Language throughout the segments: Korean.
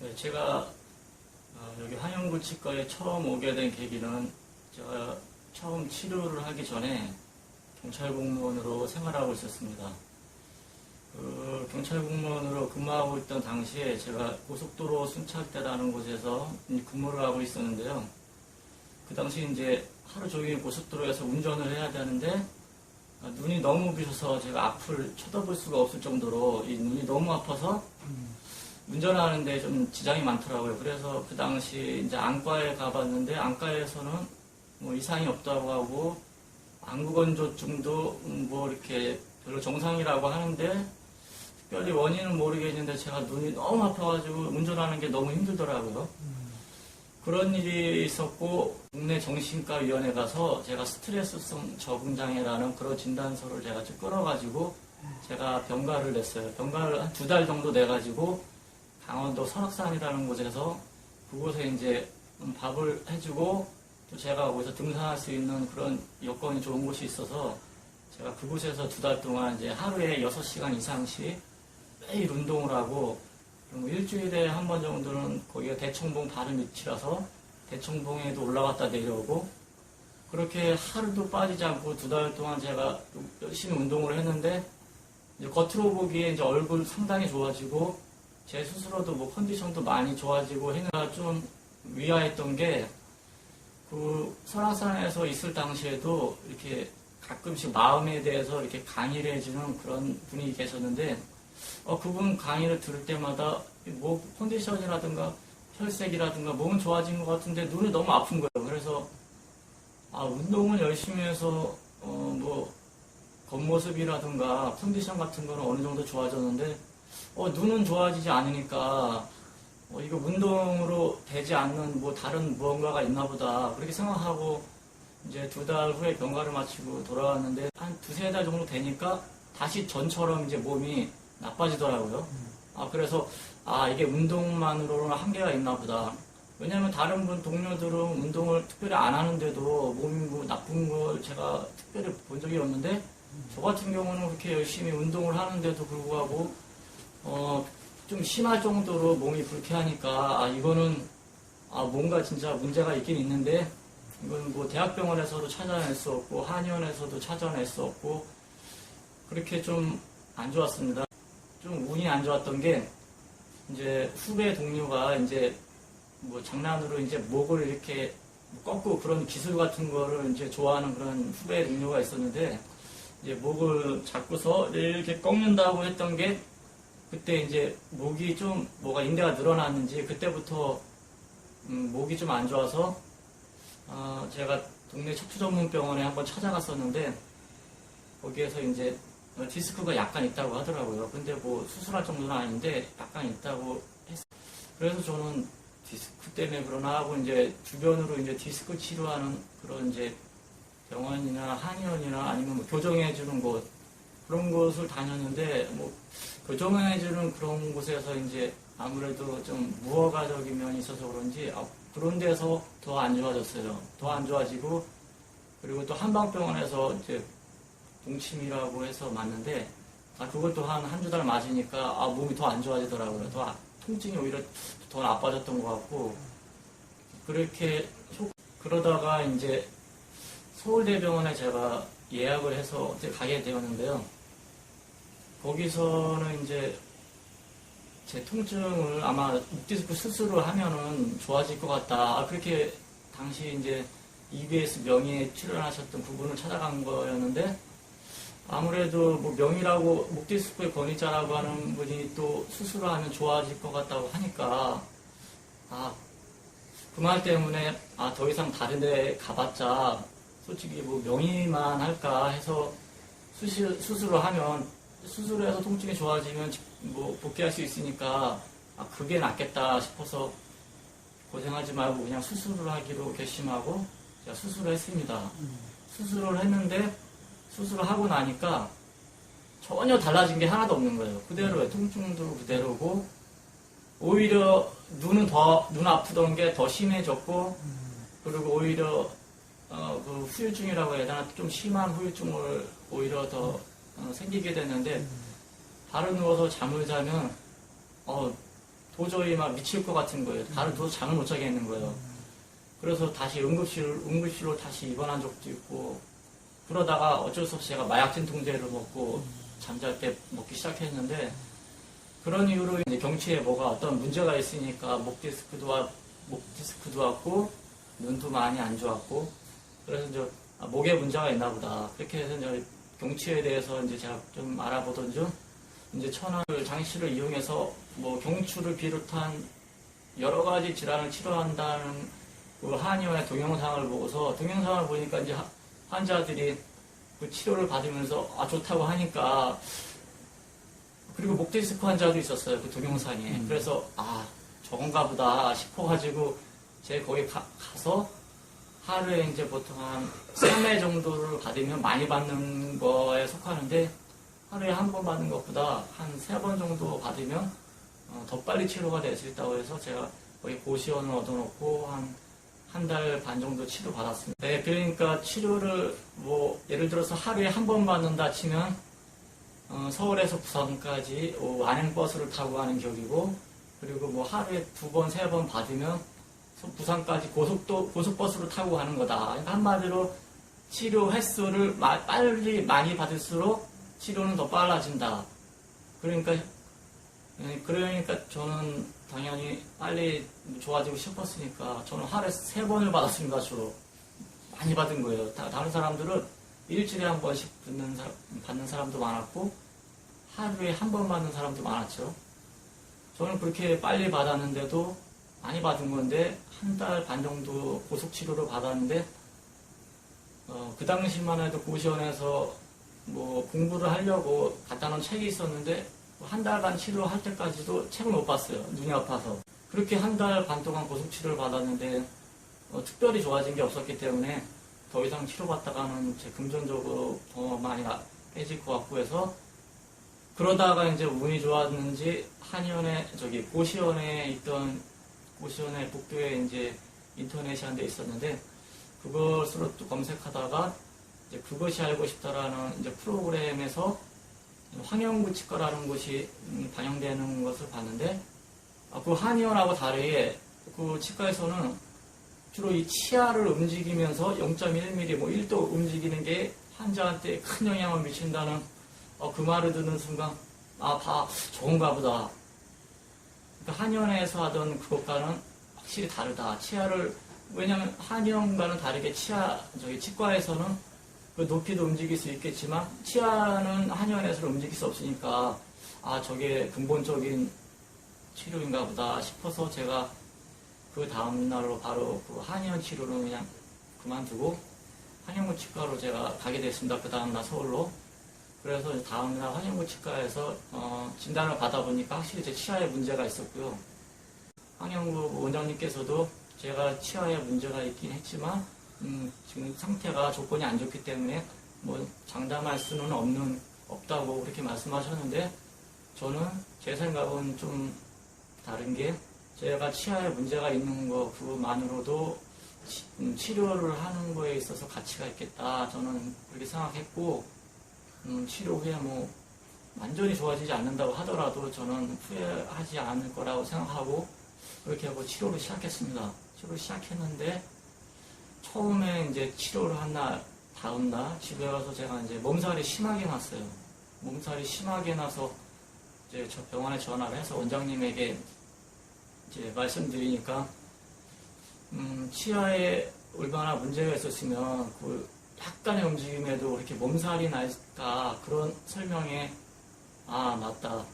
네, 제가 여기 한영구치과에 처음 오게 된 계기는 제가 처음 치료를 하기 전에 경찰 공무원으로 생활하고 있었습니다. 경찰 공무원으로 근무하고 있던 당시에 제가 고속도로 순찰대라는 곳에서 근무를 하고 있었는데요. 그 당시 이제 하루 종일 고속도로에서 운전을 해야 되는데 눈이 너무 부셔서 제가 앞을 쳐다볼 수가 없을 정도로 이 눈이 너무 아파서 운전하는데 좀 지장이 많더라고요. 그래서 그 당시 이제 안과에 가봤는데 안과에서는 뭐 이상이 없다고 하고 안구건조증도 뭐 이렇게 별로 정상이라고 하는데 특별히 원인은 모르겠는데 제가 눈이 너무 아파가지고 운전하는 게 너무 힘들더라고요. 그런 일이 있었고 국내 정신과위원회 가서 제가 스트레스성 적응장애라는 그런 진단서를 제가 좀 끌어가지고 제가 병가를 냈어요. 병가를 한 2달 정도 내가지고 강원도 설악산이라는 곳에서 그곳에 이제 밥을 해주고 또 제가 거기서 등산할 수 있는 그런 여건이 좋은 곳이 있어서 제가 그곳에서 2달 동안 이제 하루에 6시간 이상씩 매일 운동을 하고 그리고 일주일에 한 번 정도는 거기가 대청봉 바로 밑이라서 대청봉에도 올라갔다 내려오고 그렇게 하루도 빠지지 않고 2달 동안 제가 열심히 운동을 했는데 이제 겉으로 보기에 이제 얼굴 상당히 좋아지고 제 스스로도 뭐 컨디션도 많이 좋아지고 해가 좀 위화했던 게 그 설악산에서 있을 당시에도 이렇게 가끔씩 마음에 대해서 이렇게 강의를 해주는 그런 분이 계셨는데 그분 강의를 들을 때마다 뭐 컨디션이라든가 혈색이라든가 몸은 좋아진 것 같은데 눈이 너무 아픈 거예요. 그래서 운동을 열심히 해서 뭐 겉모습이라든가 컨디션 같은 거는 어느 정도 좋아졌는데 눈은 좋아지지 않으니까 이거 운동으로 되지 않는 뭐 다른 무언가가 있나 보다 그렇게 생각하고 이제 2달 후에 병가를 마치고 돌아왔는데 한 2-3달 정도 되니까 다시 전처럼 이제 몸이 나빠지더라고요. 그래서 이게 운동만으로는 한계가 있나 보다. 왜냐면 다른 분 동료들은 운동을 특별히 안 하는데도 몸이 뭐 나쁜 걸 제가 특별히 본 적이 없는데 저 같은 경우는 그렇게 열심히 운동을 하는데도 불구하고 좀 심할 정도로 몸이 불쾌하니까 이거는 뭔가 진짜 문제가 있긴 있는데 이건 뭐 대학병원에서도 찾아낼 수 없고 한의원에서도 찾아낼 수 없고 그렇게 좀 안 좋았습니다. 좀 운이 안 좋았던 게 이제 후배 동료가 이제 뭐 장난으로 이제 목을 이렇게 꺾고 그런 기술 같은 거를 이제 좋아하는 그런 후배 동료가 있었는데 이제 목을 잡고서 이렇게 꺾는다고 했던 게 그때 이제 목이 좀 뭐가 인대가 늘어났는지 그때부터 목이 좀 안 좋아서 제가 동네 척추전문병원에 한번 찾아갔었는데 거기에서 이제 디스크가 약간 있다고 하더라고요. 근데 뭐 수술할 정도는 아닌데 약간 있다고 했어요. 그래서 저는 디스크 때문에 그러나 하고 이제 주변으로 이제 디스크 치료하는 그런 이제 병원이나 한의원이나 아니면 뭐 교정해주는 곳 그런 곳을 다녔는데 뭐 교정해주는 그런 곳에서 이제 아무래도 좀 무허가적인 면이 있어서 그런지 그런 데서 더 안 좋아졌어요. 더 안 좋아지고 그리고 또 한방병원에서 이제 동침이라고 해서 맞는데 그것도 한두 달 맞으니까 몸이 더 안 좋아지더라고요. 더 통증이 오히려 더 나빠졌던 것 같고 그렇게 그러다가 이제 서울대병원에 제가 예약을 해서 가게 되었는데요. 거기서는 이제 제 통증을 아마 목디스크 수술을 하면은 좋아질 것 같다. 그렇게 당시 이제 EBS 명의에 출연하셨던 그분을 찾아간 거였는데 아무래도 뭐 명의라고 목디스크의 권위자라고 하는 분이 또 수술을 하면 좋아질 것 같다고 하니까 그 말 때문에 더 이상 다른 데 가봤자 솔직히 뭐 명의만 할까 해서 수술을 하면 수술을 해서 통증이 좋아지면 뭐 복귀할 수 있으니까 그게 낫겠다 싶어서 고생하지 말고 그냥 수술을 하기로 결심하고 제가 수술을 했습니다. 수술을 했는데 수술을 하고 나니까 전혀 달라진 게 하나도 없는 거예요. 그대로예요. 통증도 그대로고 오히려 눈은 눈 아프던 게 더 심해졌고 그리고 오히려 그 후유증이라고 해야 되나 좀 심한 후유증을 오히려 더 생기게 됐는데 바로 누워서 잠을 자면 도저히 막 미칠 것 같은 거예요. 다른 도저히 잠을 못 자겠는 거예요. 그래서 다시 응급실로 다시 입원한 적도 있고, 그러다가 어쩔 수 없이 제가 마약 진통제를 먹고 잠잘 때 먹기 시작했는데, 그런 이유로 이제 경추에 뭐가 어떤 문제가 있으니까 목 디스크도 왔고, 눈도 많이 안 좋았고, 그래서 이제 목에 문제가 있나 보다. 그렇게 해서 이제 경추에 대해서 이제 제가 좀 알아보던 중, 이제 천안 장씨를 이용해서 뭐 경추를 비롯한 여러 가지 질환을 치료한다는 그 한의원의 동영상을 보고서, 동영상을 보니까 이제 환자들이 그 치료를 받으면서 좋다고 하니까, 그리고 목 디스크 환자도 있었어요, 그 동영상에. 그래서 저건가 보다 싶어가지고 제가 거기 가서 하루에 이제 보통 한 3회 정도를 받으면 많이 받는 거에 속하는데, 하루에 한 번 받는 것보다 한 3번 정도 받으면 더 빨리 치료가 될 수 있다고 해서 제가 거기 고시원을 얻어놓고 한 달 반 정도 치료 받았습니다. 네, 그러니까 치료를 뭐 예를 들어서 하루에 한 번 받는다 치면 서울에서 부산까지 안행버스를 타고 가는 격이고, 그리고 뭐 하루에 2번, 3번 받으면 부산까지 고속버스로 타고 가는 거다. 그러니까 한마디로 치료 횟수를 빨리 많이 받을수록 치료는 더 빨라진다. 그러니까 저는 당연히 빨리 좋아지고 싶었으니까 저는 하루에 3번을 받았습니다. 주로 많이 받은 거예요. 다른 사람들은 일주일에 한 번씩 받는 사람도 많았고, 하루에 한 번 받는 사람도 많았죠. 저는 그렇게 빨리 받았는데도 많이 받은 건데, 한 달 반 정도 고속치료를 받았는데, 그 당시만 해도 고시원에서 뭐 공부를 하려고 갖다 놓은 책이 있었는데, 한 달간 치료할 때까지도 책을 못 봤어요. 눈이 아파서. 그렇게 한 달 반 동안 고속치료를 받았는데, 특별히 좋아진 게 없었기 때문에 더 이상 치료받다가는 제 금전적으로 더 많이 깨질 것 같고 해서, 그러다가 이제 운이 좋았는지 고시원에 북도에 이제 인터넷이 한 대 있었는데, 그것으로 또 검색하다가 이제 그것이 알고 싶다라는 이제 프로그램에서 황영구 치과라는 곳이 반영되는 것을 봤는데, 그 한의원하고 다르게 그 치과에서는 주로 이 치아를 움직이면서 0.1mm, 뭐 1도 움직이는 게 환자한테 큰 영향을 미친다는 그 말을 듣는 순간, 좋은가 보다. 그러니까 한의원에서 하던 그것과는 확실히 다르다. 왜냐면 한의원과는 다르게 치과에서는 그 높이도 움직일 수 있겠지만, 치아는 한의원에서는 움직일 수 없으니까, 저게 근본적인 치료인가 보다 싶어서 제가 그 다음날로 바로 그 한의원 치료를 그냥 그만두고 한영구 치과로 제가 가게 됐습니다. 그 다음날 서울로. 그래서 다음날 한영구 치과에서 진단을 받아보니까 확실히 제 치아에 문제가 있었고요. 황영구 원장님께서도 제가 치아에 문제가 있긴 했지만 지금 상태가 조건이 안 좋기 때문에 뭐 장담할 수는 없다고 그렇게 말씀하셨는데, 저는 제 생각은 좀 다른 게, 제가 치아에 문제가 있는 거 그것만으로도 치료를 하는 거에 있어서 가치가 있겠다, 저는 그렇게 생각했고, 치료 후에 뭐 완전히 좋아지지 않는다고 하더라도 저는 후회하지 않을 거라고 생각하고 그렇게 하고 치료를 시작했습니다. 치료를 시작했는데, 처음에 이제 치료를 한 다음날 집에 가서 제가 이제 몸살이 심하게 났어요. 몸살이 심하게 나서 이제 저 병원에 전화를 해서 원장님에게 이제 말씀드리니까, 치아에 얼마나 문제가 있었으면 그 약간의 움직임에도 그렇게 몸살이 날까, 그런 설명에 맞다.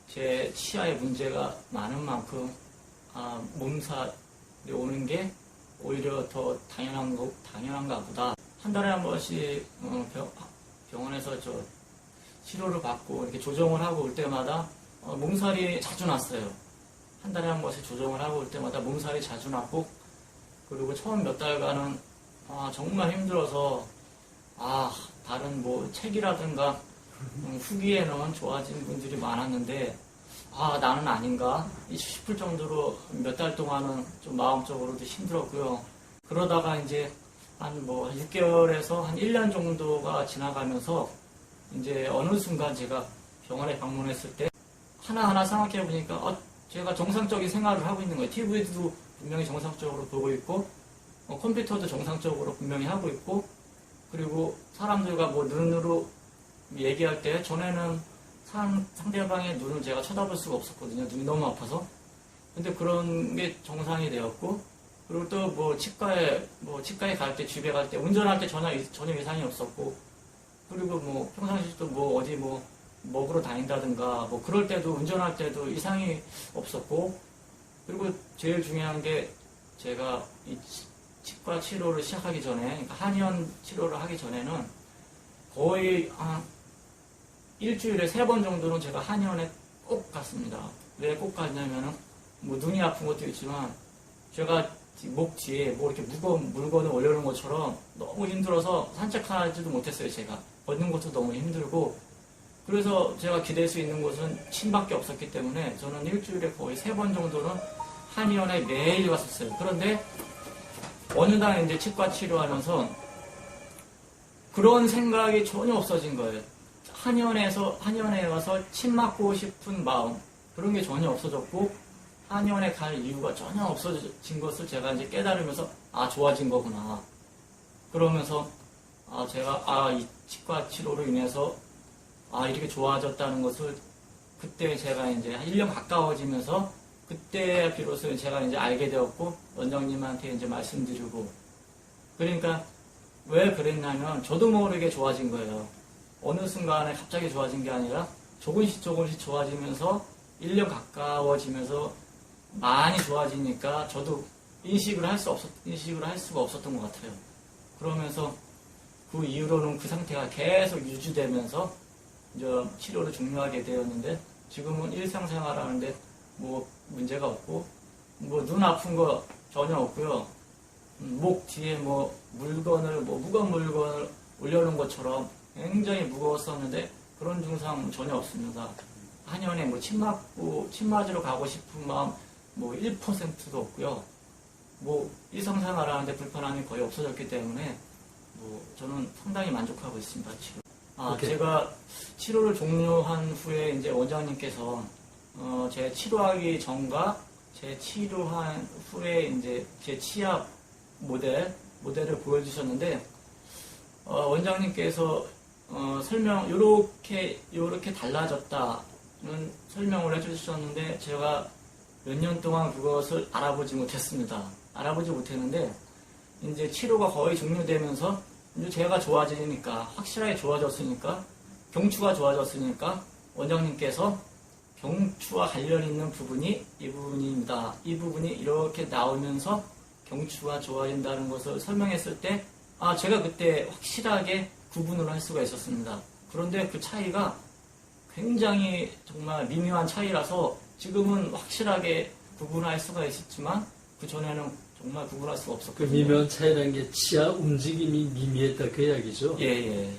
제 치아에 문제가 많은 만큼 몸살이 오는 게 오히려 더 당연한가 보다. 한 달에 한 번씩 병원에서 치료를 받고 이렇게 조정을 하고 올 때마다 몸살이 자주 났어요. 한 달에 한 번씩 조정을 하고 올 때마다 몸살이 자주 났고, 그리고 처음 몇 달간은 정말 힘들어서 다른 뭐 책이라든가 후기에는 좋아진 분들이 많았는데 나는 아닌가 싶을 정도로 몇 달 동안은 좀 마음적으로도 힘들었고요. 그러다가 이제 한 6개월에서 한 1년 정도가 지나가면서 이제 어느 순간 제가 병원에 방문했을 때 하나하나 생각해 보니까 제가 정상적인 생활을 하고 있는 거예요. TV도 분명히 정상적으로 보고 있고, 컴퓨터도 정상적으로 분명히 하고 있고, 그리고 사람들과 뭐 눈으로 얘기할 때 전에는 상대방의 눈을 제가 쳐다볼 수가 없었거든요. 눈이 너무 아파서. 근데 그런 게 정상이 되었고, 그리고 또 뭐 치과에 갈 때, 집에 갈 때, 운전할 때 전혀 이상이 없었고, 그리고 뭐 평상시에도 뭐 어디 뭐 먹으러 다닌다든가, 뭐 그럴 때도 운전할 때도 이상이 없었고, 그리고 제일 중요한 게 제가 이 치과 치료를 시작하기 전에, 그러니까 한의원 치료를 하기 전에는 거의 한 일주일에 3번 정도는 제가 한의원에 꼭 갔습니다. 왜 꼭 갔냐면은 뭐 눈이 아픈 것도 있지만 제가 목 뒤에 뭐 이렇게 무거운 물건을 올려놓은 것처럼 너무 힘들어서 산책하지도 못했어요. 제가 걷는 것도 너무 힘들고, 그래서 제가 기댈 수 있는 곳은 침밖에 없었기 때문에 저는 일주일에 거의 3번 정도는 한의원에 매일 갔었어요. 그런데 어느 날 이제 치과 치료하면서 그런 생각이 전혀 없어진 거예요. 한의원에 가서 침 맞고 싶은 마음, 그런 게 전혀 없어졌고, 한의원에 갈 이유가 전혀 없어진 것을 제가 이제 깨달으면서, 좋아진 거구나. 그러면서, 제가, 이 치과 치료로 인해서, 이렇게 좋아졌다는 것을 그때 제가 이제 1년 가까워지면서, 그때 비로소 제가 이제 알게 되었고, 원장님한테 이제 말씀드리고, 그러니까 왜 그랬냐면, 저도 모르게 좋아진 거예요. 어느 순간에 갑자기 좋아진 게 아니라, 조금씩 좋아지면서, 1년 가까워지면서, 많이 좋아지니까 저도 인식을 할 수가 없었던 것 같아요. 그러면서 그 이후로는 그 상태가 계속 유지되면서 이제 치료를 종료하게 되었는데, 지금은 일상생활 하는데 뭐 문제가 없고, 뭐 눈 아픈 거 전혀 없고요. 목 뒤에 뭐 무거운 물건을 올려놓은 것처럼 굉장히 무거웠었는데 그런 증상 전혀 없습니다. 한의원에 뭐 침 맞으러 가고 싶은 마음 뭐 1%도 없고요. 뭐 일상생활 하는데 불편함이 거의 없어졌기 때문에 뭐 저는 상당히 만족하고 있습니다. 치료. 제가 치료를 종료한 후에 이제 원장님께서 제 치료하기 전과 제 치료한 후에 이제 제 치아 모델을 보여주셨는데, 원장님께서 요렇게 달라졌다는 설명을 해주셨는데, 제가 몇 년 동안 그것을 알아보지 못했습니다. 알아보지 못했는데, 이제 치료가 거의 종료되면서, 이제 제가 좋아지니까, 확실하게 좋아졌으니까, 경추가 좋아졌으니까, 원장님께서 경추와 관련 있는 부분이 이 부분입니다. 이 부분이 이렇게 나오면서 경추가 좋아진다는 것을 설명했을 때, 제가 그때 확실하게 구분을 할 수가 있었습니다. 그런데 그 차이가 굉장히 정말 미묘한 차이라서 지금은 확실하게 구분할 수가 있었지만 그 전에는 정말 구분할 수가 없었거든요. 그 미묘한 차이라는 게 치아 움직임이 미미했다 그 이야기죠? 예.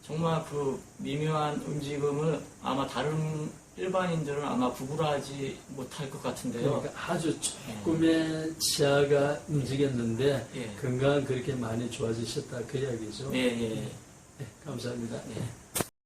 정말 그 미묘한 움직임을 아마 다른 일반인들은 아마 구분하지 못할 것 같은데요. 그러니까 아주 조금의 치아가 움직였는데 건강은 그렇게 많이 좋아지셨다 그 이야기죠? 예. 네, 감사합니다. 예.